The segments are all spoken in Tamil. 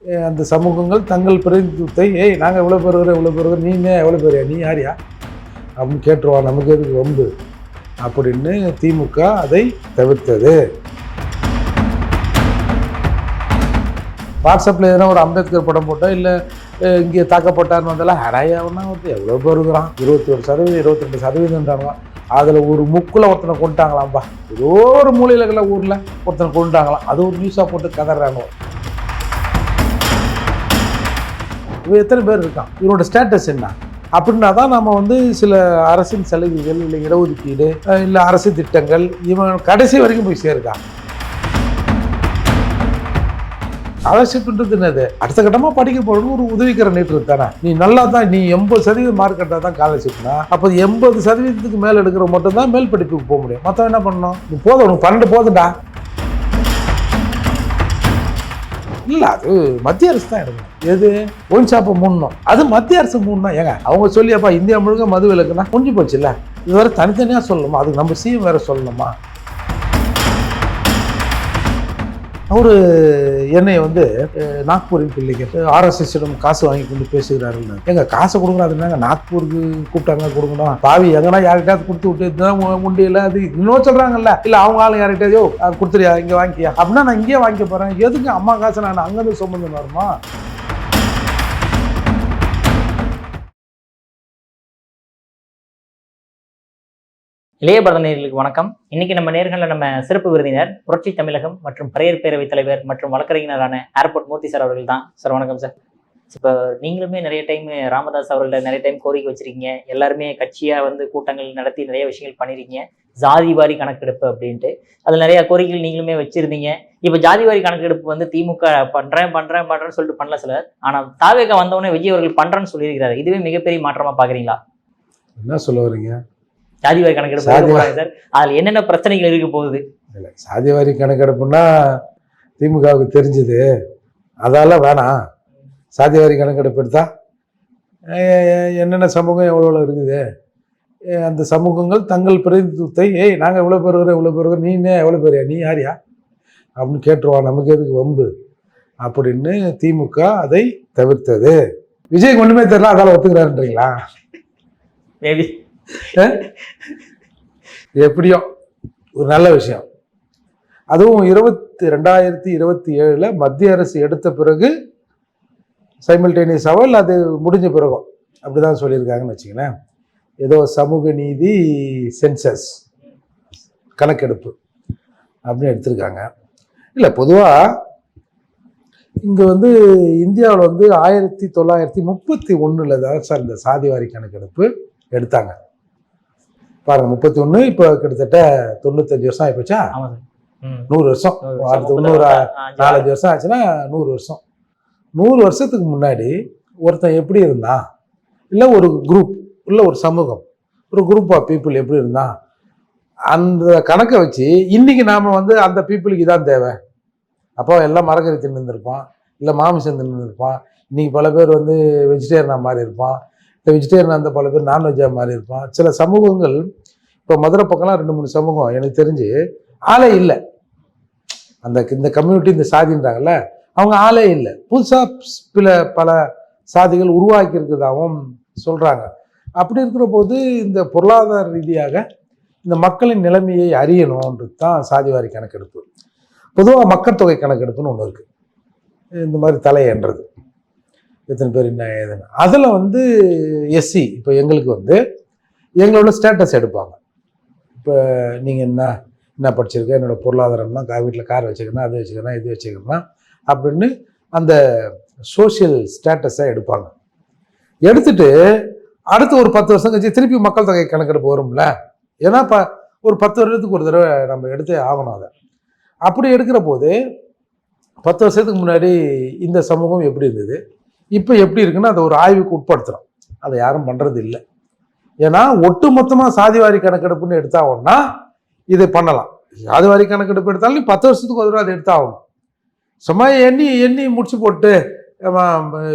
அந்த சமூகங்கள் தங்கள் பிரதிநிதித்துவத்தை நாங்கள் எவ்வளோ பேர் இவ்வளோ பேர் நீங்க எவ்வளோ பேர் நீ யாரியா அப்படின்னு கேட்டுருவான், நமக்கு எதுக்கு வம்பு அப்படின்னு திமுக அதை தவிர்த்தது. வாட்ஸ்அப்பில் எதனா ஒரு அம்பேத்கர் படம் போட்டால் இல்லை இங்கே தாக்கப்பட்டார்னு வந்தாலும் ஹராயாவனா ஒருத்தர் எவ்வளோ பேர் இருக்கிறான், 21% 22%. அதில் ஒரு முக்கில் ஒருத்தனை கொண்டுட்டாங்களாம்பா, ஏதோ ஒரு மூலையில் ஊரில் ஒருத்தனை கொண்டுட்டாங்களாம், அது ஒரு நியூஸாக போட்டு கதறாங்க. இவன் எத்தனை பேர் இருக்கான், இவனோட ஸ்டேட்டஸ் என்ன அப்படின்னா தான் நம்ம சில அரசின் சலுகைகள் இல்லை இடஒதுக்கீடு இல்லை அரசு திட்டங்கள் இவன் கடைசி வரைக்கும் போய் சேருக்கான். ஸ்காலர்ஷிப்ன்றது என்னது, அடுத்த கட்டமாக படிக்க போகிறது ஒரு உதவிக்கிற நீட்டு தானே. நீ நல்லா தான் நீ 80% மார்க் எடுத்தால் தான் ஸ்காலர்ஷிப்னா, அப்போ 80% மேலே எடுக்கிற மட்டும் தான் மேல் படிப்புக்கு போக முடியும். மொத்தம் என்ன பண்ணணும், நீ போதும் உனக்கு 12 போதுண்டா. இல்லை அது மத்திய அரசு தான் எடுக்கணும். எது ஒயின் ஷாப்பை மூடணும், அது மத்திய அரசு மூடனா ஏங்க அவங்க சொல்லியப்பா இந்தியா முழுக்க மது விலக்குன்னா முடிஞ்சு போச்சு இல்லை, இது வேறு தனித்தனியாக சொல்லணுமா, அதுக்கு நம்ம சிஎம் வேறு சொல்லணுமா. அவரு என்னை நாக்பூரின் பிள்ளைங்க RSSிடம் காசு வாங்கி கொண்டு பேசுகிறாருன்னு. எங்க காசை கொடுக்குறாருன்னாங்க, நாக்பூருக்கு கூப்பிட்டாங்க கொடுக்கணும், பாவி எங்கன்னா யார்கிட்டயாவது கொடுத்து விட்டு உண்டியில் அது இன்னும் சொல்றாங்கல்ல, இல்லை அவங்க ஆளும் யார்கிட்டயோ கொடுத்துறியா இங்கே வாங்கிக்கியா அப்படின்னா நான் இங்கேயே வாங்கிக்க போறேன், எதுக்கு அம்மா காசை நான் அங்கேருந்து சுமந்து வருமா. இளைய பாரத நேயர்களுக்கு வணக்கம். இன்னைக்கு நம்ம நேர்களில் நம்ம சிறப்பு விருந்தினர் புரட்சி தமிழகம் மற்றும் பரையர் பேரவைத் தலைவர் மற்றும் வழக்கறிஞரான ஏர்போர்ட் மூர்த்தி சார் அவர்கள் தான். சார் வணக்கம் சார். இப்போ நீங்களுமே நிறைய டைம் ராமதாஸ் அவர்கள நிறைய டைம் கோரிக்கை வச்சிருக்கீங்க, எல்லாருமே கட்சியா கூட்டங்கள் நடத்தி நிறைய விஷயங்கள் பண்ணிருக்கீங்க, ஜாதிவாரி கணக்கெடுப்பு அப்படின்ட்டு. அதுல நிறைய கோரிக்கைகள் நீங்களுமே வச்சிருந்தீங்க. இப்போ ஜாதிவாரி கணக்கெடுப்பு திமுக பண்றேன்னு சொல்லிட்டு பண்ணல சிலர், ஆனா தாவேக வந்தவொடனே விஜய் அவர்கள் பண்றேன்னு சொல்லியிருக்கிறாரு. இதுவே மிகப்பெரிய மாற்றமா பாக்குறீங்களா? என்ன சொல்ல வரீங்க? சாதிவாரி கணக்கெடுப்பு சார், அதுல என்னென்ன பிரச்சனைகள் இருக்க போகுது? இல்லை சாதிவாரி கணக்கெடுப்புன்னா திமுகவுக்கு தெரிஞ்சுது, அதால வேணாம். சாதிவாரி கணக்கெடுப்பு எடுத்தா என்னென்ன சமூகம் எவ்வளோ இருக்குது, அந்த சமூகங்கள் தங்கள் பிரதிநிதித்துவத்தை நாங்கள் எவ்வளோ பேர் நீங்க எவ்வளோ பேர் நீ யாரியா அப்படின்னு கேட்டுருவான், நமக்கு எதுக்கு வம்பு அப்படின்னு திமுக அதை தவிர்த்தது. விஜய் ஒன்றுமே தெரியல அதால ஒத்துக்கிறாருன்றீங்களா? மேபி எப்படியோ ஒரு நல்ல விஷயம். அதுவும் 2027 மத்திய அரசு எடுத்த பிறகு சைமல்டேனியஸ் அவல் அது முடிஞ்ச பிறகும் அப்படிதான் சொல்லியிருக்காங்கன்னு வச்சுங்களேன். ஏதோ சமூக நீதி சென்சஸ் கணக்கெடுப்பு அப்படின்னு எடுத்திருக்காங்க. இல்லை பொதுவாக இங்கே இந்தியாவில் 1931 தான் சார் இந்த சாதிவாரி கணக்கெடுப்பு எடுத்தாங்க. பாருங்க 31, இப்போ கிட்டத்தட்ட 95 வருஷம் ஆயிப்போச்சா, 100 வருஷம், அடுத்து 4-5 வருஷம் ஆச்சுன்னா 100 வருஷம். 100 வருஷத்துக்கு முன்னாடி ஒருத்தன் எப்படி இருந்தான், இல்லை ஒரு குரூப் இல்லை ஒரு சமூகம் ஒரு குரூப் ஆஃப் பீப்புள் எப்படி இருந்தான், அந்த கணக்கை வச்சு இன்னைக்கு நாம் அந்த பீப்புளுக்கு இதான் தேவை. அப்போ எல்லாம் மரக்கறி தின்னு இருந்திருப்பான், இல்லை மாமிசம் தின்னு இருப்பான், இன்னைக்கு பல பேர் வெஜிடேரியனாக மாறி இருப்பான், இந்த வெஜிடேரியன் அந்த பல பேர் நான்வெஜ்ஜாக மாறி இருப்பான். சில சமூகங்கள் இப்போ மதுரை பக்கம்லாம் 2-3 சமூகம் எனக்கு தெரிஞ்சு ஆளே இல்லை, இந்த கம்யூனிட்டி இந்த சாதின்றாங்கல்ல அவங்க ஆளே இல்லை, புதுசாக பல சாதிகள் உருவாக்கி இருக்கிறதாகவும் சொல்கிறாங்க. அப்படி இருக்கிற போது இந்த பொருளாதார ரீதியாக இந்த மக்களின் நிலைமையை அறியணுன்றது தான் சாதிவாரி கணக்கெடுப்பு. பொதுவாக மக்கள் தொகை கணக்கெடுப்புன்னு ஒன்று இருக்குது, இந்த மாதிரி தலையன்றது எத்தனை பேர் என்ன ஏதுன்னு. அதில் எஸ்சி இப்போ எங்களுக்கு எங்களோட ஸ்டேட்டஸ் எடுப்பாங்க. இப்போ நீங்கள் என்ன படிச்சிருக்க, என்னோடய பொருளாதாரம்னா வீட்டில் கார் வச்சுக்கணும், அது வச்சுக்கணும், இது வச்சுக்கணும் அப்படின்னு அந்த சோஷியல் ஸ்டேட்டஸை எடுப்பாங்க. எடுத்துட்டு அடுத்து ஒரு 10 வருஷம் கழிச்சு திருப்பி மக்கள் தொகை கணக்கெடுப்பு வரும்ல. ஏன்னா இப்போ ஒரு 10 வருடத்துக்கு ஒரு தடவை நம்ம எடுத்தே ஆகணும். அதை அப்படி எடுக்கிற போது 10 வருஷத்துக்கு முன்னாடி இந்த சமூகம் எப்படி இருந்தது, இப்போ எப்படி இருக்குன்னு அதை ஒரு ஆய்வுக்கு உட்படுத்துகிறோம். அதை யாரும் பண்ணுறது இல்லை. ஏன்னா ஒட்டு மொத்தமாக சாதிவாரி கணக்கெடுப்புன்னு எடுத்தாகணும்னா இதை பண்ணலாம். சாதிவாரி கணக்கெடுப்பு எடுத்தாலும் நீ 10 வருஷத்துக்கு ஒரு தடவை அதை எடுத்தாகணும். சும்மா எண்ணி முடிச்சு போட்டு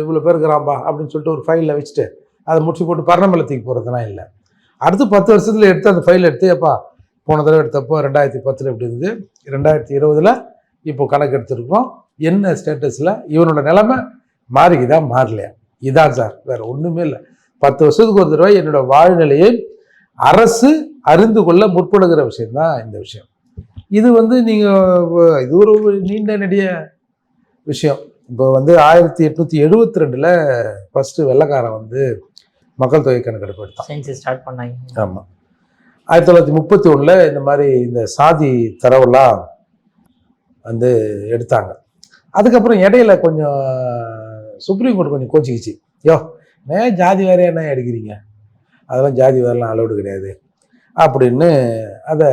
இவ்வளோ பேர் இருக்கிறாம்பா அப்படின்னு சொல்லிட்டு ஒரு ஃபைலில் வச்சுட்டு அதை முடிச்சு போட்டு பரணமலத்துக்கு போகிறதுலாம் இல்லை. அடுத்து 10 வருஷத்தில் எடுத்து அந்த ஃபைல் எடுத்து எப்பா போன தடவை எடுத்தப்போ 2010 எப்படி இருந்தது, 2020 இப்போ கணக்கு எடுத்துருக்கோம், என்ன ஸ்டேட்டஸில் இவனோட நிலைமை மாறிக்குதா மாறலையா, இதான் சார், வேற ஒன்றுமே இல்லை. 10 வருஷத்துக்கு ஒரு தடவை என்னோட வாழ்நிலையை அரசு அறிந்து கொள்ள முற்படுகிற விஷயம்தான் இந்த விஷயம். இது நீங்கள் இது ஒரு நீண்ட நெடிய விஷயம். இப்போ 1872 ஃபர்ஸ்ட் வெள்ளைக்காரன் மக்கள் தொகை கணக்கெடுப்பு எடுத்தான், ஸ்டார்ட் பண்ணாங்க. ஆமாம். 1931 இந்த மாதிரி இந்த சாதி தரவுலாம் எடுத்தாங்க. அதுக்கப்புறம் இடையில கொஞ்சம் சுப்ரீம் கோர்ட் கொஞ்சம் கோச்சிக்கிச்சு, ஜாதி வேற என்ன எடுக்கிறீங்க, அதெல்லாம் ஜாதி வேறெல்லாம் அலோடு கிடையாது அப்படின்னு அதை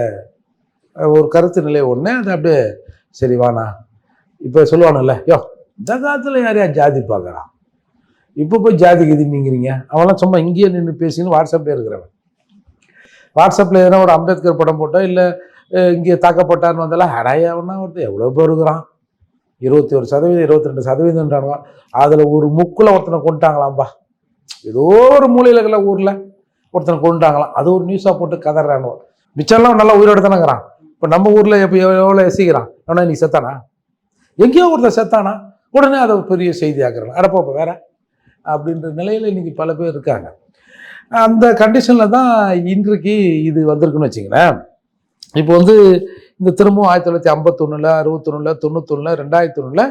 ஒரு கருத்து நிலை ஒன்று அதை அப்படியே சரி வாண்ணா. இப்போ சொல்லுவானுல்ல, இந்த காலத்தில் யாரையா ஜாதி பார்க்குறான், இப்போ போய் ஜாதி கதிங்கிறீங்க, அவன்லாம் சும்மா இங்கேயே நின்று பேசின்னு வாட்ஸ்அப்லேயே இருக்கிறவன். வாட்ஸ்அப்பில் எதனா ஒரு அம்பேத்கர் படம் போட்டோ இல்லை இங்கே தாக்கப்பட்டான்னு வந்தாலும் ஹடாயாவன்னா ஒருத்தர் எவ்வளோ பேர் இருக்கிறான், 21% 22%, அதில் ஒரு முக்கில் ஒருத்தனை கொண்டுட்டாங்களாம்பா, ஏதோ ஒரு மூலையில் ஊரில் ஒருத்தனை கொண்டுட்டாங்களாம், அது ஒரு நியூஸாக போட்டு கதறானோ. மிச்சம்லாம் நல்லா உயிரோடு தானேங்கிறான். இப்போ நம்ம ஊரில் இப்போ எவ்வளோ எசிக்கிறான், ஆனால் நீ செத்தானா, எங்கேயோ ஒருத்தர் செத்தானா, உடனே அதை பெரிய செய்தி ஆக்குறாங்க, அடப்போ வேற அப்படின்ற நிலையில் இன்னைக்கு பல பேர் இருக்காங்க. அந்த கண்டிஷனில் தான் இன்றைக்கு இது வந்திருக்குன்னு வச்சுங்களேன். இப்போ இந்த திரும்பவும் 1951, 61, 91, 2001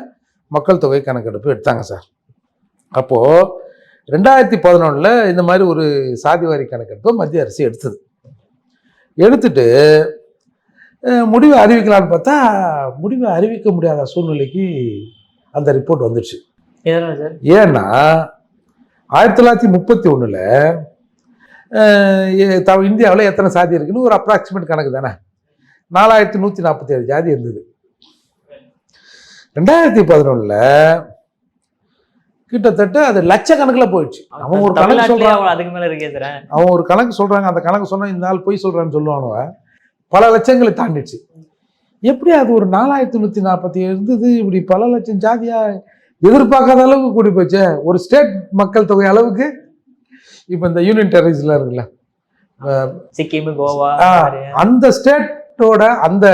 மக்கள் தொகை கணக்கெடுப்பு எடுத்தாங்க சார். அப்போது 2011 இந்த மாதிரி ஒரு சாதிவாரி கணக்கெடுப்பு மத்திய அரசு எடுத்துட்டு முடிவை அறிவிக்கலான்னு பார்த்தா முடிவை அறிவிக்க முடியாத சூழ்நிலைக்கு அந்த ரிப்போர்ட் வந்துடுச்சு. ஏன்னா 1931 இந்தியாவில் எத்தனை சாதி இருக்குன்னு ஒரு அப்ராக்சிமேட் கணக்கு தானே, 4147 ஜாதி இருந்தது. 2011 கிட்டத்தட்ட அது லட்சக்கணக்கில் போயிடுச்சு. அவன் ஒரு கணக்கு சொல்றான், அதுக்கு மேல இருக்கே சார், அவன் ஒரு கணக்கு சொல்றாங்க, அந்த கணக்கு சொன்னா இந்த நாள் போய் சொல்றான்னு சொல்லுவானுவ, பல லட்சங்களை தாண்டிடுச்சு. எப்படி அது ஒரு 4147 இருந்தது, இப்படி பல லட்சம் ஜாதியா எதிர்பார்க்காத அளவுக்கு கூடி போச்சு. ஒரு ஸ்டேட் மக்கள் தொகை அளவுக்கு இப்போ இந்த யூனியன் டெரிட்டரிஸ்ல இருக்குல்ல, சிக்கிம், கோவா, அந்த ஸ்டேட்டோட அந்த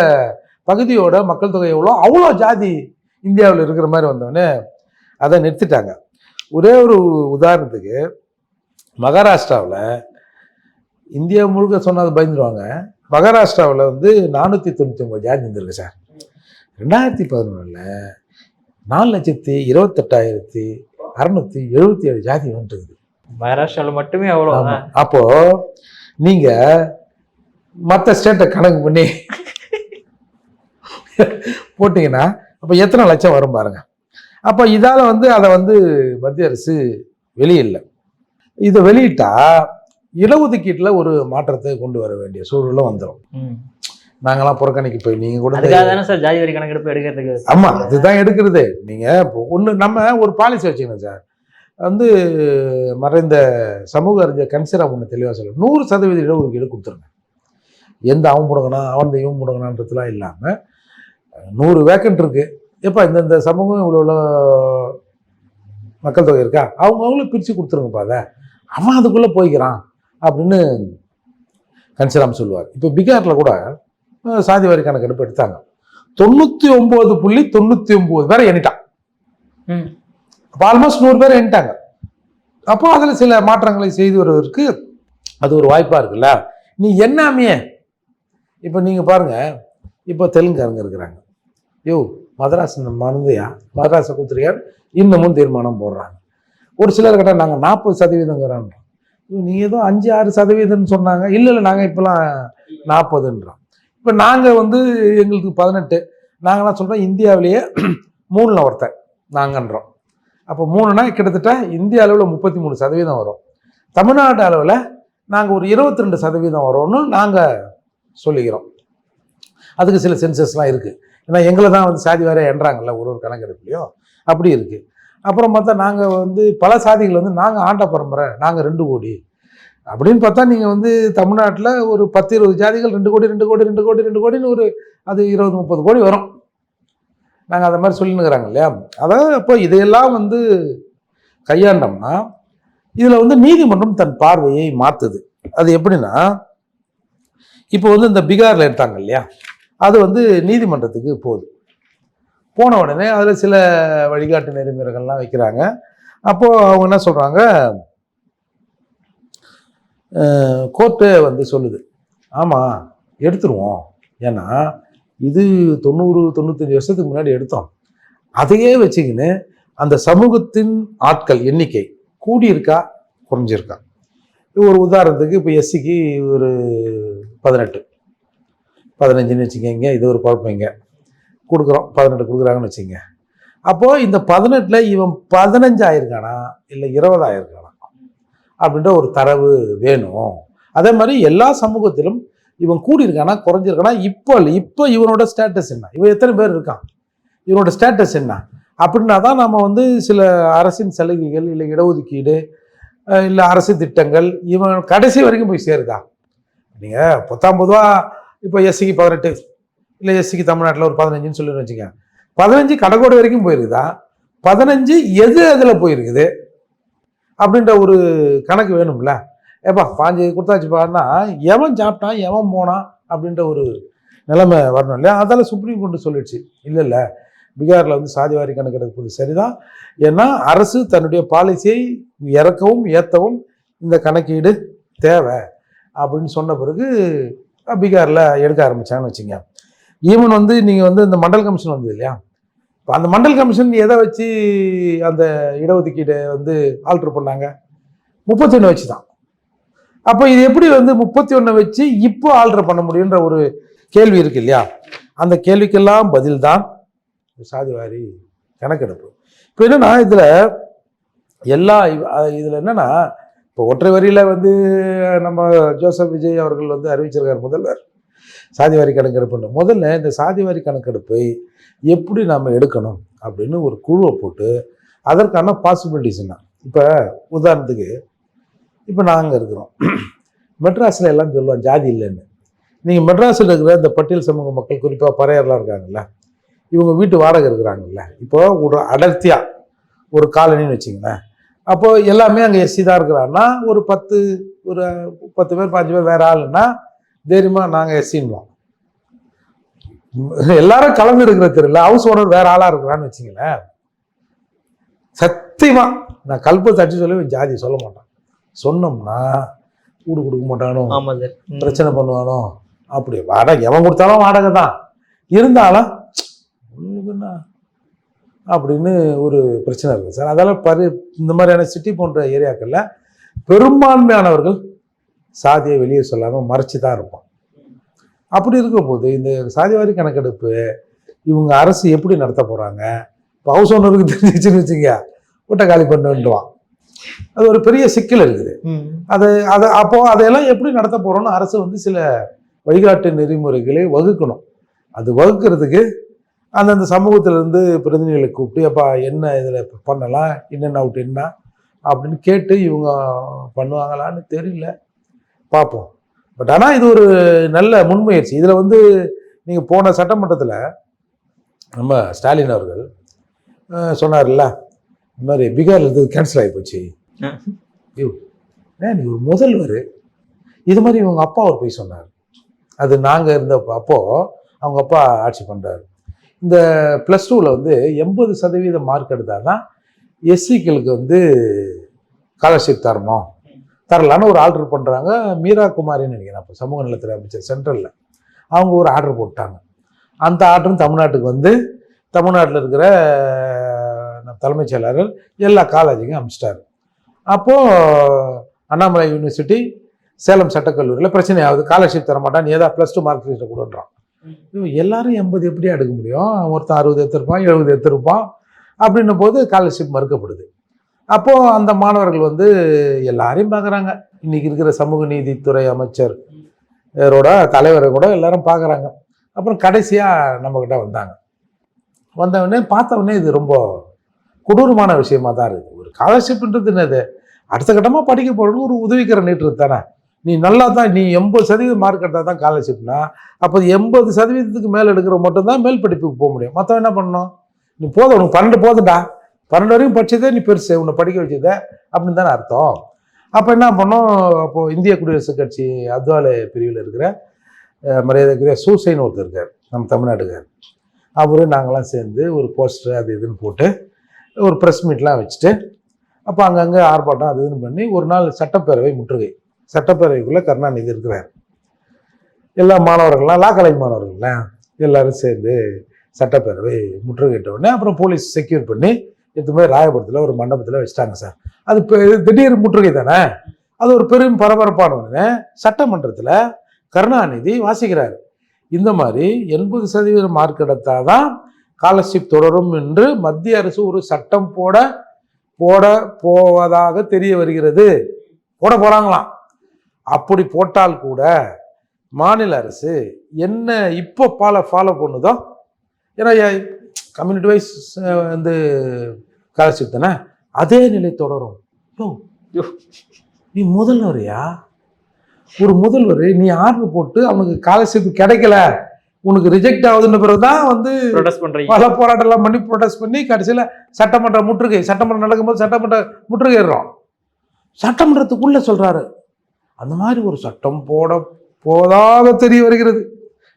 பகுதியோட மக்கள் தொகை எவ்வளோ அவ்வளோ ஜாதி இந்தியாவில் இருக்கிற மாதிரி வந்தவொடனே அதை நிறுத்திட்டாங்க. ஒரே ஒரு உதாரணத்துக்கு மகாராஷ்டிராவில், இந்தியா முழுக்க சொன்னது பயந்துருவாங்க, மகாராஷ்டிராவில் 499 ஜாதி இருந்திருக்கு சார். 2011 4,28,677 ஜாதி வந்துருக்குது மகாராஷ்டிராவில் மட்டுமே. அவ்வளோ. அப்போ நீங்க மற்ற ஸ்டேட்டை கணக்கு பண்ணி போட்டீங்கன்னா அப்போ எத்தனை லட்சம் வரும் பாருங்க. அப்போ இதால் அதை மத்திய அரசு வெளியிடல. இதை வெளியிட்டா இடஒதுக்கீட்டில் ஒரு மாற்றத்தை கொண்டு வர வேண்டிய சூழலும் வந்துடும். நாங்களாம் புறக்கணிக்கு போய் நீங்கள் கூட சார் ஜாதி வரி கணக்கெடுப்பு எடுக்கிறதுக்கு. ஆமாம், அதுதான் எடுக்கிறது. நீங்கள் ஒன்று நம்ம ஒரு பாலிசி வச்சுக்கணும் சார். மறைந்த சமூக அறிஞர் கன்சிராம் ஒன்று தெளிவாக சொல்லணும், 100% இடஒதுக்கீடு கொடுத்துருங்க. எந்த அவன் முடங்கணும் அவன் இவன் முடங்கணுன்றதுலாம் இல்லாமல் 100 வேக்கன்ட் இருக்கு, எப்போ இந்த சமூகம் இவ்வளோ மக்கள் தொகை இருக்கா, அவங்களும் பிரித்து கொடுத்துருங்கப்பா, அதை அவன் அதுக்குள்ளே போய்க்கிறான் அப்படின்னு கன்சிராம் சொல்லுவார். இப்போ பீகாரில் கூட சாதி வாரி கணக்கெடுப்பு எடுத்தாங்க, 99.99 பேரை எண்ணிட்டான். அப்போ ஆல்மோஸ்ட் 100 பேர் எண்ணிட்டாங்க. அப்போ அதில் சில மாற்றங்களை செய்து வருவதற்கு அது ஒரு வாய்ப்பாக இருக்குல்ல. நீ என்னாமையே இப்போ நீங்கள் பாருங்க, இப்போ தெலுங்காரங்க இருக்கிறாங்க, மதராஸ் மறந்தையா, மதராஸை கொடுத்துறியார் இன்னமும் தீர்மானம் போடுறாங்க. ஒரு சிலர் கேட்டால் நாங்கள் 40%ங்கிறோம், நீ ஏதோ 5-6% சொன்னாங்க, இல்லை நாங்கள் இப்போலாம் 40ன்றோம். இப்போ நாங்கள் எங்களுக்கு 18, நாங்களாம் சொல்கிறோம் இந்தியாவிலேயே 3ல் ஒருத்தன் நாங்கன்றோம். அப்போ 3னா கிட்டத்தட்ட இந்திய அளவில் 33% வரும், தமிழ்நாடு அளவில் நாங்கள் ஒரு 22% வரோம்னு நாங்கள் சொல்லிக்கிறோம். அதுக்கு சில சென்சஸ்லாம் இருக்குது, ஏன்னா எங்களை தான் சாதி வேற என்றாங்கல்ல ஒரு கணக்கெடுப்புலையும், அப்படி இருக்குது. அப்புறம் பார்த்தா நாங்கள் பல சாதிகள் நாங்கள் ஆண்ட பரம்பரை, நாங்கள் 2 கோடி அப்படின்னு பார்த்தா நீங்கள் தமிழ்நாட்டில் ஒரு 10-20 ஜாதிகள் 2 கோடி 2 கோடி 2 கோடி 2 கோடின்னு ஒரு அது 20-30 கோடி வரும். நாங்கள் அதை மாதிரி சொல்லினுக்கிறாங்க இல்லையா. அதாவது அப்போ இதையெல்லாம் கையாண்டோம்னா இதில் நீதிமன்றம் தன் பார்வையை மாற்றுது. அது எப்படின்னா, இப்போ இந்த பீகாரில் எடுத்தாங்க இல்லையா, அது நீதிமன்றத்துக்கு போகுது. போன உடனே அதில் சில வழிகாட்டு நெறிமுறைகள்லாம் வைக்கிறாங்க. அப்போது அவங்க என்ன சொல்கிறாங்க, கோர்ட்டு வந்து சொல்லுது, ஆமாம் எடுத்துருவோம், ஏன்னா இது 90-95 வருஷத்துக்கு முன்னாடி எடுத்தோம், அதையே வச்சுக்கின்னு அந்த சமூகத்தின் ஆட்கள் எண்ணிக்கை கூடியிருக்கா குறைஞ்சிருக்கா. ஒரு உதாரணத்துக்கு இப்போ எஸ்சிக்கு ஒரு 18-15ன்னு வச்சுக்கோங்க, இது ஒரு குழப்பங்க கொடுக்குறோம், 18 கொடுக்குறாங்கன்னு வச்சுங்க. அப்போது இந்த 18ல் இவன் 15 ஆயிருக்கானா இல்லை 20 ஆயிருக்கானா அப்படின்ற ஒரு தரவு வேணும். அதே மாதிரி எல்லா சமூகத்திலும் இவன் கூடியிருக்கானா குறைஞ்சிருக்கானா, இப்போ இவனோட ஸ்டேட்டஸ் என்ன, இவன் எத்தனை பேர் இருக்கான், இவனோட ஸ்டேட்டஸ் என்ன அப்படின்னா தான் நம்ம வந்து சில அரசின் சலுகைகள் இல்லை இடஒதுக்கீடு இல்லை அரசு திட்டங்கள் இவன் கடைசி வரைக்கும் போய் சேருதா. நீங்கள் 19 இப்போ எஸ்சிக்கு 18 இல்லை எஸ்சிக்கு தமிழ்நாட்டில் ஒரு 15ன்னு சொல்லி வச்சுக்க, 15 கடைக்கோடு வரைக்கும் போயிருக்குதா, 15 எது அதில் போயிருக்குது அப்படின்ற ஒரு கணக்கு வேணும்ல. ஏப்பா 15 கொடுத்தாச்சுப்பான்னா எவன் சாப்பிட்டான் எவன் போனான் அப்படின்ற ஒரு நிலைமை வரணும் இல்லையா. அதால் சுப்ரீம் கோர்ட்டு சொல்லிடுச்சு, இல்லை பீகாரில் வந்து சாதிவாரி கணக்கெடுப்பது சரிதான், ஏன்னா அரசு தன்னுடைய பாலிசியை இறக்கவும் ஏற்றவும் இந்த கணக்கீடு தேவை அப்படின்னு சொன்ன பிறகு பீகாரில் எடுக்க ஆரம்பித்தாங்கன்னு வச்சுங்க. ஈவன் வந்து நீங்கள் வந்து இந்த மண்டல் கமிஷன் வந்தது இல்லையா, இப்போ அந்த மண்டல் கமிஷன் எதை வச்சு அந்த இடஒதுக்கீடை வந்து ஆல்ட்ரு பண்ணாங்க, 31 வச்சு தான். அப்போ இது எப்படி வந்து 31 வச்சு இப்போ ஆல்ட்ரு பண்ண முடியுன்ற ஒரு கேள்வி இருக்கு இல்லையா. அந்த கேள்விக்கெல்லாம் பதில் தான் சாதிவாரி கணக்கெடுப்பு. இப்போ என்னன்னா இதில் என்னன்னா இப்போ ஒற்றை வரியில் வந்து நம்ம ஜோசப் விஜய் அவர்கள் வந்து அறிவிச்சிருக்கார் முதல்வர் சாதிவாரி கணக்கெடுப்புன்னு. முதல்ல இந்த சாதிவாரி கணக்கெடுப்பை எப்படி நம்ம எடுக்கணும் அப்படின்னு ஒரு குழுவை போட்டு அதற்கான பாசிபிலிட்டிஸ் என்ன. இப்போ உதாரணத்துக்கு இப்போ நாங்கள் இருக்கிறோம், மெட்ராஸில் எல்லாம் சொல்லுவோம் ஜாதி இல்லைன்னு. நீங்கள் மெட்ராஸில் இருக்கிற இந்த பட்டியல் சமூக மக்கள் குறிப்பாக பறையர்லாம் இருக்காங்கல்ல, இவங்க வீட்டு வாடகை இருக்கிறாங்கல்ல, இப்போ ஒரு அடர்த்தியாக ஒரு காலனின்னு வச்சிங்களேன், அப்போது எல்லாமே அங்கே எஸ்சி தான் இருக்கிறான்னா ஒரு 10 பேர் 5 பேர் வேறு ஆளுன்னா தைரியமாக நாங்கள் எஸ்சின்வோம். எல்லாரும் கலந்து இருக்கிற தெரியல ஹவுஸ் ஓனர் வேற ஆளாக இருக்கிறான்னு வச்சிங்களேன், சத்தியமா நான் கல்ப தட்டி சொல்லி ஜாதி சொல்ல மாட்டான். சொன்னோம்னா கூடு கொடுக்க மாட்டானோ, பிரச்சனை பண்ணுவானோ, அப்படி வாடகை எவன் கொடுத்தாலும் வாடகை தான், இருந்தாலும் அப்படின்னு ஒரு பிரச்சனை இருக்குது சார். அதெல்லாம் இந்த மாதிரியான சிட்டி போன்ற ஏரியாக்களில் பெரும்பான்மையானவர்கள் சாதியை வெளியே சொல்லாமல் மறைச்சி தான் இருப்பான். அப்படி இருக்கிற போது இந்த சாதிவாரி கணக்கெடுப்பு இவங்க அரசு எப்படி நடத்த போகிறாங்க, இப்போ ஹவுஸ் ஓனருக்கு தெரிஞ்சிச்சுன்னு வச்சுங்க வீட்டை காலி பண்ணுவான். அது ஒரு பெரிய சிக்கல் இருக்குது. அதையெல்லாம் எப்படி நடத்த போகிறோன்னு அரசு வந்து சில வழிகாட்டு நெறிமுறைகளை வகுக்கணும். அது வகுக்கிறதுக்கு அந்தந்த சமூகத்திலேருந்து பிரதிநிதிகளை கூப்பிட்டு அப்பா என்ன இதில் பண்ணலாம், என்னென்ன அவுட் என்ன அப்படின்னு கேட்டு இவங்க பண்ணுவாங்களான்னு தெரியல, பார்ப்போம். பட் ஆனால் இது ஒரு நல்ல முன்முயற்சி. இதில் வந்து நீங்கள் போன சட்டமன்றத்தில் நம்ம ஸ்டாலின் அவர்கள் சொன்னார்ல, இந்த மாதிரி பீகாரில் இருந்து கேன்சல் ஆகி போச்சு, நீ ஒரு முதல்வர், இது மாதிரி இவங்க அப்பா அவர் போய் சொன்னார். அது நாங்கள் இருந்த அப்போது அவங்க அப்பா ஆட்சி பண்ணுறாரு. இந்த +2ல் வந்து 80% மார்க் எடுத்தால் தான் எஸ்சிக்களுக்கு வந்து ஸ்காலர்ஷிப் தரலான்னு ஒரு ஆர்டர் பண்ணுறாங்க. மீரா குமாரின்னு நினைக்கிறேன், அப்போ சமூக நலத்துறை அமைச்சர் சென்ட்ரலில், அவங்க ஒரு ஆர்டர் போட்டாங்க. அந்த ஆர்டரும் தமிழ்நாட்டுக்கு வந்து தமிழ்நாட்டில் இருக்கிற தலைமைச் செயலாளர் எல்லா காலேஜுக்கும் அனுப்பிச்சிட்டாரு. அப்போது அண்ணாமலை யூனிவர்சிட்டி சேலம் சட்டக்கல்லூரியில் பிரச்சனை ஆகுது, ஸ்காலர்ஷிப் தர மாட்டான், நீ ஏதாவது +2 மார்க் லிஸ்ட்டை கொடுன்றான். எல்லாரும் 80 எப்படியா எடுக்க முடியும், ஒருத்தன் 60 எடுத்திருப்பான், 70 எடுத்திருப்பான். அப்படின்னும் போது ஸ்காலர்ஷிப் மறுக்கப்படுது. அப்போது அந்த மாணவர்கள் வந்து எல்லாரையும் பார்க்குறாங்க, இன்றைக்கி இருக்கிற சமூக நீதித்துறை அமைச்சரோட தலைவரை கூட எல்லாரும் பார்க்குறாங்க. அப்புறம் கடைசியாக நம்மக்கிட்ட வந்தவுடனே பார்த்தவுடனே இது ரொம்ப கொடூரமான விஷயமா தான் இருக்குது. ஒரு ஸ்காலர்ஷிப்ன்றது என்னது, அடுத்த கட்டமாக படிக்க போகிறது ஒரு உதவிக்கரை நீட்டுறது தானே. நீ நல்லா தான், நீ 80% மார்க் எடுத்தால் தான் ஸ்காலர்ஷிப்னா, அப்போ 80% மேலே எடுக்கிற மட்டும்தான் மேல் படிப்புக்கு போக முடியும். மற்றவன் என்ன பண்ணணும், நீ போதும், உனக்கு 12 போதுண்டா, 12 வரைக்கும் படிச்சதே நீ பெருசு, உன்னை படிக்க வச்சதே அப்படின்னு தானே அர்த்தம். அப்போ என்ன பண்ணோம், அப்போது இந்திய குடியரசுக் கட்சி அத்வாலே பிரிவில் இருக்கிற மரியாதைக்குரிய சூசைன்னு ஒருத்தர் இருக்கார், நம்ம தமிழ்நாட்டுக்கார். அவரு நாங்களாம் சேர்ந்து ஒரு போஸ்டர் அது இதுன்னு போட்டு ஒரு ப்ரெஸ் மீட்லாம் வச்சுட்டு அப்போ அங்கங்கே ஆர்ப்பாட்டம் அது இதுன்னு பண்ணி ஒரு நாள் சட்டப்பேரவை முற்றுகை. சட்டப்பேரவைக்குள்ளே கருணாநிதி இருக்கிறார். எல்லா மாணவர்கள்லாம் லா காலேஜ் மாணவர்கள்லாம் எல்லாரும் சேர்ந்து சட்டப்பேரவை முற்றுகையிட்ட உடனே அப்புறம் போலீஸ் செக்யூர் பண்ணி எடுத்து போய் ராயபுரத்தில் ஒரு மண்டபத்தில் வச்சுட்டாங்க சார். அது திடீர் முற்றுகை தானே, அது ஒரு பெரும் பரபரப்பான உடனே சட்டமன்றத்தில் கருணாநிதி வாசிக்கிறார். இந்த மாதிரி 80% மார்க் எடுத்தாதான் ஸ்காலர்ஷிப் தொடரும் என்று மத்திய அரசு ஒரு சட்டம் போட போவதாக தெரிய வருகிறது. போட போறாங்களாம். அப்படி போட்டால் கூட மாநில அரசு என்ன இப்போ ஃபாலோ பண்ணுதோ, ஏன்னா கம்யூனிட்டி வைஸ் வந்து ஸ்காலர்ஷிப் தானே, அதே நிலை தொடரும். நீ முதல்வரையா, ஒரு முதல்வர் நீ ஆர்டர் போட்டு அவனுக்கு ஸ்காலர்ஷிப் கிடைக்கல, உனக்கு ரிஜெக்ட் ஆகுதுன்ற பிறகுதான் வந்து பல போராட்டம்லாம் பண்ணி ப்ரொடெஸ்ட் பண்ணி கடைசியில் சட்டமன்ற முற்றுகை, சட்டமன்றம் நடக்கும்போது சட்டமன்ற முற்றுகையிடுறோம். சட்டமன்றத்துக்குள்ள சொல்றாரு அந்த மாதிரி ஒரு சட்டம் போதாக தெரிய வருகிறது.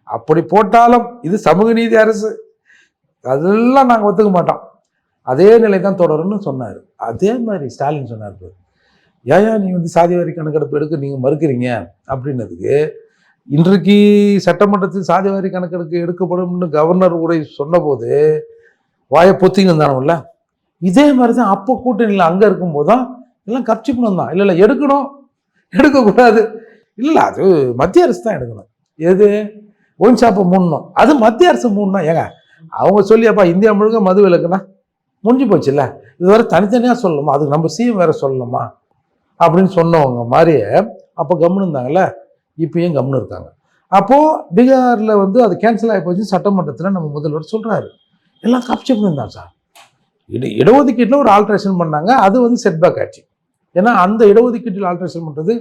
அப்படி போட்டாலும் இது சமூக நீதி அரசு, அதெல்லாம் நாங்கள் ஒத்துக்க மாட்டோம், அதே நிலை தான் தொடரும்னு சொன்னார். அதே மாதிரி ஸ்டாலின் சொன்னார், ஏன் நீ வந்து சாதி வாரி கணக்கெடுப்பு எடுக்க நீங்கள் மறுக்கிறீங்க அப்படின்னதுக்கு, இன்றைக்கு சட்டமன்றத்தில் சாதி வாரி கணக்கெடுப்பு எடுக்கப்படும்னு கவர்னர் உரை சொன்னபோது வாயை பொத்திங்க தானோம்ல, இதே மாதிரி தான் அப்போ கூட்டணியில் அங்கே இருக்கும்போது தான் எல்லாம் கப்சிப்பணும் தான். இல்லை எடுக்கணும், எடுக்கக்கூடாது, இல்லை அது மத்திய அரசு தான் எடுக்கணும். எது ஒயின் ஷாப்பை மூடணும், அது மத்திய அரசு மூடணும். ஏங்க அவங்க சொல்லியாப்பா இந்தியா முழுக்க மது விலக்குன்னா முடிஞ்சு போச்சு இல்லை, இது வேற தனித்தனியாக சொல்லணுமா, அதுக்கு நம்ம சிஎம் வேற சொல்லணுமா அப்படின்னு சொன்னவங்க மாதிரியே அப்போ கம்முன்னு இருந்தாங்கல்ல, இப்பயும் கம்முன்னு இருக்காங்க. அப்போது பீகாரில் வந்து அது கேன்சல் ஆகி போச்சு. சட்டமன்றத்தில் நம்ம முதல்வர் சொல்கிறாரு எல்லாம் கப்சிப்பணும் தான் சார். இடஒதுக்கீட்டில் ஒரு ஆல்ட்ரேஷன் பண்ணாங்க, அது வந்து செட்பேக் ஆச்சு. ஏன்னா அந்த இடஒதுக்கீட்டில் ஆல்ட்ரேஷன் பண்ணுறது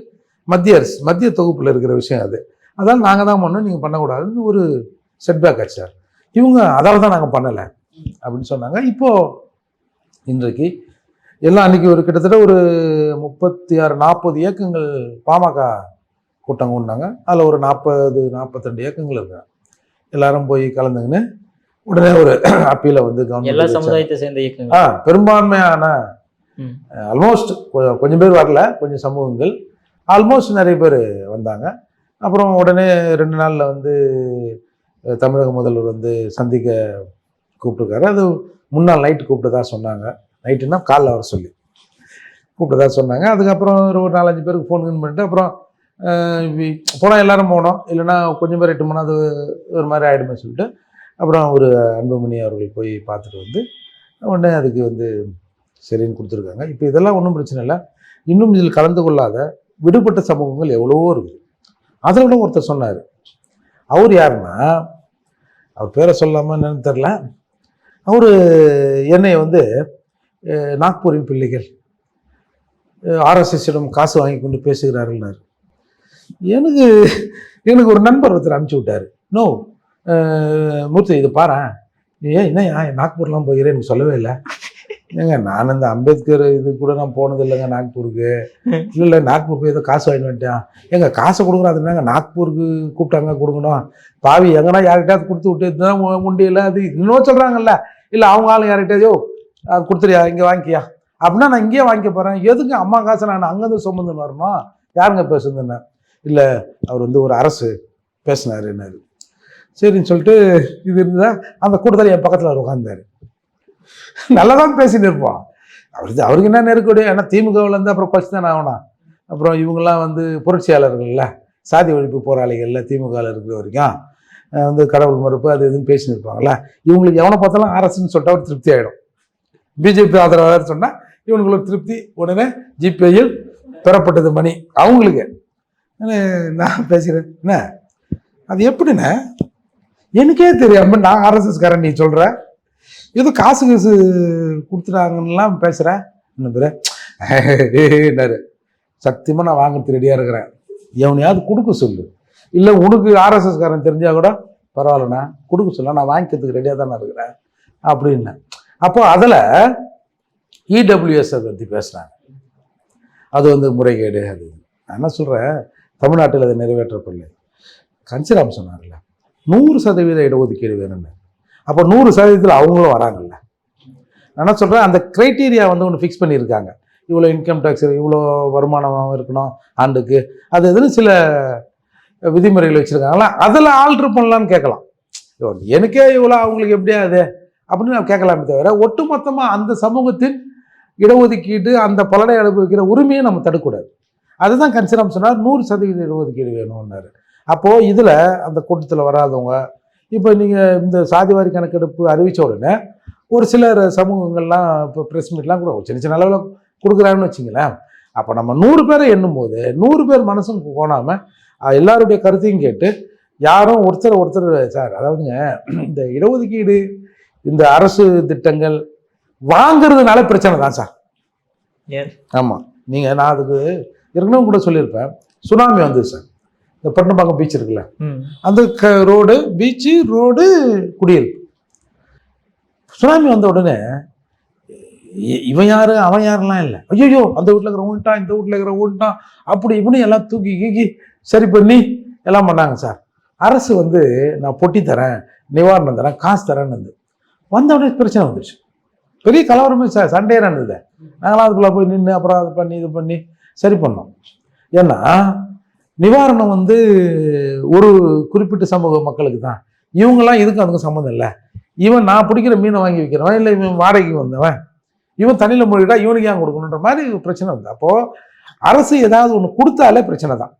மத்திய அரசு, மத்திய தொகுப்பில் இருக்கிற விஷயம் அது, அதால் நாங்கள் தான் பண்ணோம், நீங்கள் பண்ணக்கூடாதுன்னு ஒரு செட்பேக் ஆச்சு சார். இவங்க அதால் தான் நாங்கள் பண்ணலை அப்படின்னு சொன்னாங்க. இப்போது இன்றைக்கு எல்லாம் அன்றைக்கி ஒரு கிட்டத்தட்ட ஒரு 36-40 இயக்கங்கள் பாமக கூட்டம் கொண்டாங்க. அதில் ஒரு 40-42 இயக்கங்கள் இருக்காங்க. எல்லாரும் போய் கலந்துங்கன்னு உடனே ஒரு அப்பீலை வந்து எல்லா சமுதாயத்தை சேர்ந்த இயக்கங்கள் பெரும்பான்மையான ஆல்மோஸ்ட், கொஞ்சம் பேர் வரல, கொஞ்சம் சமூகங்கள் ஆல்மோஸ்ட் நிறைய பேர் வந்தாங்க. அப்புறம் உடனே 2 நாளில் வந்து தமிழக முதல்வர் வந்து சந்திக்க கூப்பிட்டுருக்காரு. அது முன்னாள் நைட்டு கூப்பிட்டு தான் சொன்னாங்க, நைட்டுன்னா காலைல வர சொல்லி கூப்பிட்டு தான் சொன்னாங்க. அதுக்கப்புறம் ஒரு 4-5 பேருக்கு ஃபோன் பண்ணிட்டு அப்புறம் போனால் எல்லாரும் போனோம், இல்லைன்னா கொஞ்சம் பேர் 8 மணி அது ஒரு மாதிரி ஆகிடுமே சொல்லிட்டு அப்புறம் ஒரு அன்புமணி அவர்கள் போய் பார்த்துட்டு வந்து உடனே அதுக்கு வந்து சரின்னு கொடுத்துருக்காங்க. இப்போ இதெல்லாம் ஒன்றும் பிரச்சனை இல்லை. இன்னும் இதில் கலந்து கொள்ளாத விடுபட்ட சமூகங்கள் எவ்வளவோ இருக்குது. அதில் விட ஒருத்தர் சொன்னார், அவர் யாருன்னா, அவர் பேரை சொல்லாமல் என்னன்னு தெரில, அவர் என்னை வந்து நாக்பூரின் பிள்ளைகள் ஆர்எஸ்எஸ்ஸிடம் காசு வாங்கி கொண்டு பேசுகிறார்கள்னார். எனக்கு ஒரு நண்பர் ஒருத்தர் அனுப்பிச்சி விட்டார், நோ மூர்த்தி இது பாரு, என்ன நாக்பூர்லாம் போகிறேன் எனக்கு சொல்லவே இல்லை. ஏங்க நான் இந்த அம்பேத்கர் இது கூட நான் போனது இல்லைங்க நாக்பூருக்கு. இல்லை நாக்பூர் போய் ஏதோ காசு வாங்கிட்டு வந்துட்டேன். எங்க காசை கொடுக்குறோம், அதுனாங்க நாக்பூருக்கு கூப்பிட்டாங்க கொடுக்கணும், பாவி எங்கன்னா யார்கிட்டயாவது கொடுத்து விட்டு முண்டியில் அது இன்னும் சொல்கிறாங்கல்ல, இல்லை அவங்க ஆளுங்க யார்கிட்டயோ அது கொடுத்துறியா இங்கே வாங்கிக்கியா அப்படின்னா நான் இங்கேயே வாங்கிக்க போகிறேன், எதுக்கு அம்மா காசை நான் அங்கேருந்து சுமந்துன்னு வரணும், யாருங்க பேசுதுன்னு. இல்லை அவர் வந்து ஒரு அரசு பேசினார் என்னாரு, சரின்னு சொல்லிட்டு இது இருந்தால் அந்த கூட்டத்தில் என் பக்கத்தில் அவர் உட்காந்தார். நல்லா தான் பேசிட்டு இருப்போம், அவருக்கு என்ன நெருக்கடி, ஏன்னா திமுகவிலேருந்து அப்புறம் குறைச்சி தானே ஆகணும். அப்புறம் இவங்கெல்லாம் வந்து புரட்சியாளர்கள்ல, சாதி ஒழிப்பு போராளிகள்ல, திமுகவில் இருக்கிற வரைக்கும் வந்து கடவுள் மறுப்பு அது இதுன்னு பேசின்னு இருப்பாங்களா. இவங்களுக்கு எவனை பார்த்தாலும் அரசுன்னு சொல்லிட்டா ஒரு திருப்தி ஆகிடும். பிஜேபி ஆதரவாளர் சொன்னால் இவங்களுக்கு ஒரு திருப்தி, உடனே ஜிபேயில் பெறப்பட்டது மணி அவங்களுக்கு. நான் பேசுகிறேன் என்ன அது எப்படின்னா எனக்கே தெரியாம நான் ஆர்எஸ்எஸ்காரன், நீ சொல்கிற ஏதோ காசு கொடுத்துட்டாங்கலாம் பேசுகிறேன். இன்னும் பேர் சத்தியமாக நான் வாங்கிறது ரெடியாக இருக்கிறேன், எவனையாவது கொடுக்க சொல்லு, இல்லை உனக்கு ஆர்எஸ்எஸ்காரன் தெரிஞ்சால் கூட பரவாயில்லண்ணா கொடுக்க சொல்ல, நான் வாங்கிக்கிறதுக்கு ரெடியாக தானே இருக்கிறேன் அப்படின்னேன். அப்போ அதில் இடபிள்யூஎஸ் பற்றி பேசுகிறாங்க, அது வந்து முறைகேடு. அது நான் என்ன சொல்கிறேன், தமிழ்நாட்டில் அதை நிறைவேற்றப்படலை. கன்சிராம் சொன்னார்ல 100% இடஒதுக்கீடு வேணும்னு, அப்போ 100% அவங்களும் வராங்கல்ல. நான் என்ன சொல்கிறேன், அந்த க்ரைட்டீரியா வந்து ஒன்று ஃபிக்ஸ் பண்ணியிருக்காங்க. இவ்வளோ இன்கம் டேக்ஸ், இவ்வளோ வருமானம் இருக்கணும் ஆண்டுக்கு, அது எதுன்னு சில விதிமுறைகள் வச்சுருக்காங்களா, அதில் ஆல்ட்ரு பண்ணலான்னு கேட்கலாம். எனக்கே இவ்வளோ அவங்களுக்கு எப்படியா அது அப்படின்னு நான் கேட்கலாமே தவிர, ஒட்டுமொத்தமாக அந்த சமூகத்தின் இடஒதுக்கீடு அந்த பலனை அனுபவிக்கிற உரிமையை நம்ம தடுக்கக்கூடாது. அதுதான் கன்சிராம் சொன்னார் 100% இடஒதுக்கீடு வேணும்னாரு. அப்போது இதில் அந்த கூட்டத்தில் வராதவங்க, இப்போ நீங்கள் இந்த சாதிவாரி கணக்கெடுப்பு அறிவித்த உடனே ஒரு சிலர் சமூகங்கள்லாம் இப்போ ப்ரெஸ் மீட்லாம் கூட சின்ன சின்ன அளவில் கொடுக்குறாங்கன்னு வச்சிங்களேன். அப்போ நம்ம 100 பேரை எண்ணும் போது 100 பேர் மனசும் கோணாமல் எல்லாருடைய கருத்தையும் கேட்டு யாரும் ஒருத்தர் சார், அதாவதுங்க இந்த இடஒதுக்கீடு இந்த அரசு திட்டங்கள் வாங்கிறதுனால பிரச்சனை தான் சார். ஆமாம், நீங்கள் நான் அதுக்கு ஏற்கனவே கூட சொல்லியிருப்பேன். சுனாமி வந்தது சார், இந்த பட்டினப்பாக்கம் பீச் இருக்குல்ல, அந்த ரோடு பீச்சு ரோடு குடியிருப்பு. சுனாமி வந்த உடனே இவன் யாரு அவன் யாரெல்லாம் இல்லை, ஐயோ அந்த வீட்டில் இருக்கிற ஊன்ட்டான் இந்த வீட்டில் இருக்கிற ஊன்ட்டான் அப்படி இப்படி எல்லாம் தூக்கி கீக்கி சரி பண்ணி எல்லாம் பண்ணாங்க சார். அரசு வந்து நான் பொட்டி தரேன், நிவாரணம் தரேன், காசு தரேன்னு வந்த உடனே பிரச்சனை வந்துடுச்சு. பெரிய கலவரமே சார், சண்டே நடந்தது. நாங்களாம் அதுக்குள்ளே போய் நின்று அப்புறம் அது பண்ணி இது பண்ணி சரி பண்ணோம். ஏன்னா நிவாரணம் வந்து ஒரு குறிப்பிட்ட சமூக மக்களுக்கு தான், இவங்கெல்லாம் இதுக்கு அதுக்கும் சம்மந்தம் இல்லை. இவன் நான் பிடிக்கிற மீனை வாங்கி வைக்கிறவன், இல்லை இவன் வாடகைக்கு வந்தவன், இவன் தண்ணியில் மூழ்கிட்டா இவனுக்கு ஏன் கொடுக்கணுன்ற மாதிரி பிரச்சனை வந்து, அப்போது அரசு ஏதாவது ஒன்று கொடுத்தாலே பிரச்சனை தான்.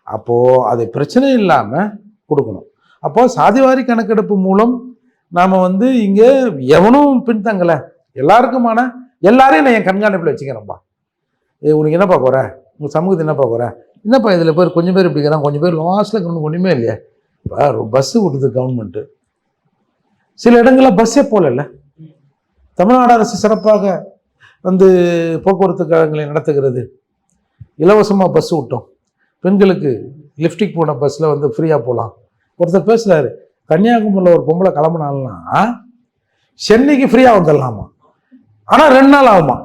அப்போது அது பிரச்சனை இல்லாமல் கொடுக்கணும். அப்போது சாதிவாரி கணக்கெடுப்பு மூலம் நாம் வந்து இங்கே எவனும் பின்தங்கலை, எல்லாருக்குமான எல்லாரையும் நான் என் கண்காணிப்பில் வச்சுக்கிறேன்ப்பா. உனக்கு என்னப்பா குற, உங்கள் சமூகத்தை என்னப்பா குற, என்னப்பா இதில் பேர் கொஞ்சம் பேர் இப்படி இருக்கிறான், கொஞ்சம் பேர் லாஸ்ட்டில் இருக்கணும், ஒன்றுமே இல்லையா. இப்போ பஸ்ஸு கொடுத்து கவர்மெண்ட்டு சில இடங்களில் பஸ்ஸே போகல. தமிழ்நாடு அரசு சிறப்பாக வந்து போக்குவரத்து கழகங்களை நடத்துகிறது. இலவசமாக பஸ் விட்டோம், பெண்களுக்கு லிஃப்டிக் போன பஸ்ஸில் வந்து ஃப்ரீயாக போகலாம். ஒருத்தர் பேசுகிறாரு, கன்னியாகுமரியில் ஒரு பொம்பளை கிளம்புனால்னா சென்னைக்கு ஃப்ரீயாக வந்துடலாமா, ஆனால் 2 நாள் ஆகுமா,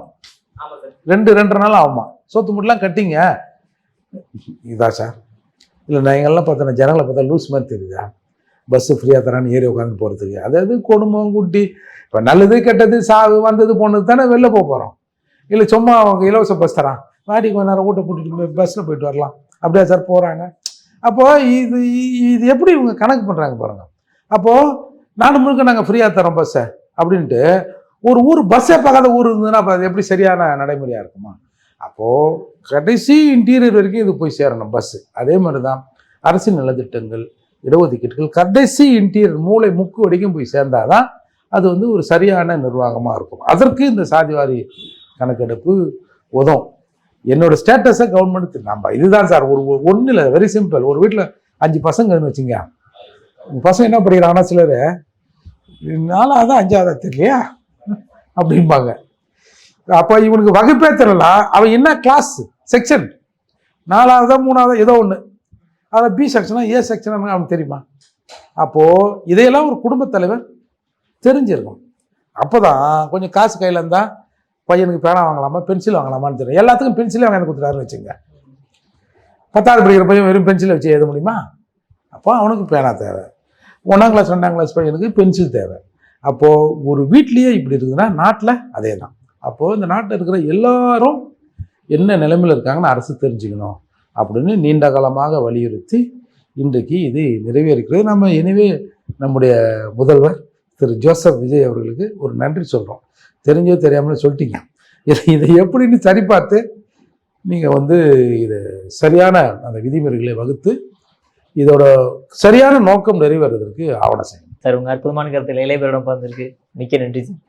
2 நாள் ஆகுமா, சோத்து முட்டெலாம் கட்டிங்க. இதா சார், இல்லை நான் எங்கெல்லாம் பார்த்தேன் ஜனங்களை பார்த்தா லூஸ் மாதிரி தெரியுதா, பஸ்ஸு ஃப்ரீயாக தரான்னு ஏறி உட்காந்து போகிறதுக்கு. அதாவது குடும்பம் குட்டி இப்போ நல்லது கெட்டது சாவு வந்தது போனது தானே வெளில போகிறோம். இல்லை சும்மா அவங்க இலவச பஸ் தரான், வாடிக்கு கொஞ்ச நேரம் ஊட்ட கூட்டிகிட்டு போய் பஸ்ஸில் போயிட்டு வரலாம், அப்படியா சார் போகிறாங்க. அப்போது இது எப்படி இவங்க கணக்கு பண்ணுறாங்க பாருங்கள். அப்போது நாடு முழுக்க நாங்கள் ஃப்ரீயாக தரோம் பஸ்ஸை அப்படின்ட்டு ஒரு ஊர் பஸ்ஸே பார்க்காத ஊர் இருந்ததுன்னா அப்போ அது எப்படி சரியான நடைமுறையாக இருக்குமா. அப்போது கடைசி இன்டீரியர் வரைக்கும் இது போய் சேரணும் பஸ்ஸு. அதே மாதிரி தான் அரசின் நலத்திட்டங்கள் இடஒதுக்கீடுகள் கடைசி இன்டீரியர் மூளை முக்கு வரைக்கும் போய் சேர்ந்தாதான் அது வந்து ஒரு சரியான நிர்வாகமாக இருக்கும். அதற்கு இந்த சாதிவாரி கணக்கெடுப்பு உதவும். என்னோட ஸ்டேட்டஸை கவர்மெண்ட் நம்ம இதுதான் சார், ஒன்றும் இல்லை, வெரி சிம்பிள். ஒரு வீட்டில் 5 பசங்கன்னு வச்சுங்க, பசங்க என்ன படிக்கிறாங்கன்னா சிலர் 4ஆவது 5ஆவது தெரியலையா அப்படிம்பாங்க. அப்போ இவனுக்கு வகுப்பே தெரியலாம், அவன் என்ன கிளாஸ் செக்ஷன் 4ஆவதா 3ஆவதா ஏதோ ஒன்று, அதை பி செக்ஷனா ஏ செக்ஷனா அவனுக்கு தெரியுமா. அப்போது இதையெல்லாம் ஒரு குடும்பத் தலைவர் தெரிஞ்சிருக்கும். அப்போ தான் கொஞ்சம் காசு கையில் இருந்தால் பையனுக்கு பேனா வாங்கலாமா பென்சில் வாங்கலாமான்னு தெரியும். எல்லாத்துக்கும் பென்சிலே வாங்கி கொடுத்துட்டாருன்னு வச்சுங்க, 10ஆவது படிக்கிற பையன் வெறும் பென்சிலை வச்சு எழுத முடியுமா. அப்போ அவனுக்கு பேனா தேவை, 1ஆம் கிளாஸ் 2ஆம் கிளாஸ் பையனுக்கு பென்சில் தேவை. அப்போது ஒரு வீட்லேயே இப்படி இருக்குதுன்னா நாட்டில் அதே தான். அப்போது இந்த நாட்டில் இருக்கிற எல்லாரும் என்ன நிலைமையில் இருக்காங்கன்னு அரசு தெரிஞ்சுக்கணும் அப்படின்னு நீண்ட காலமாக வலியுறுத்தி இன்றைக்கு இது நிறைவேறுகிறது. நம்ம எனவே நம்முடைய முதல்வர் திரு ஜோசப் விஜய் அவர்களுக்கு ஒரு நன்றி சொல்கிறோம். தெரிஞ்சோ தெரியாமலே சொல்லிட்டீங்க, இதை எப்படின்னு சரி பார்த்து நீங்கள் வந்து இது சரியான அந்த விதிமுறைகளை வகுத்து இதோட சரியான நோக்கம் நிறைவேறதற்கு ஆவணம் செய்யணும். சார் உங்கள் அற்புதமான கருத்தில் இளைய பேரிடம் பார்த்துருக்கு, மிக்க நன்றி சார்.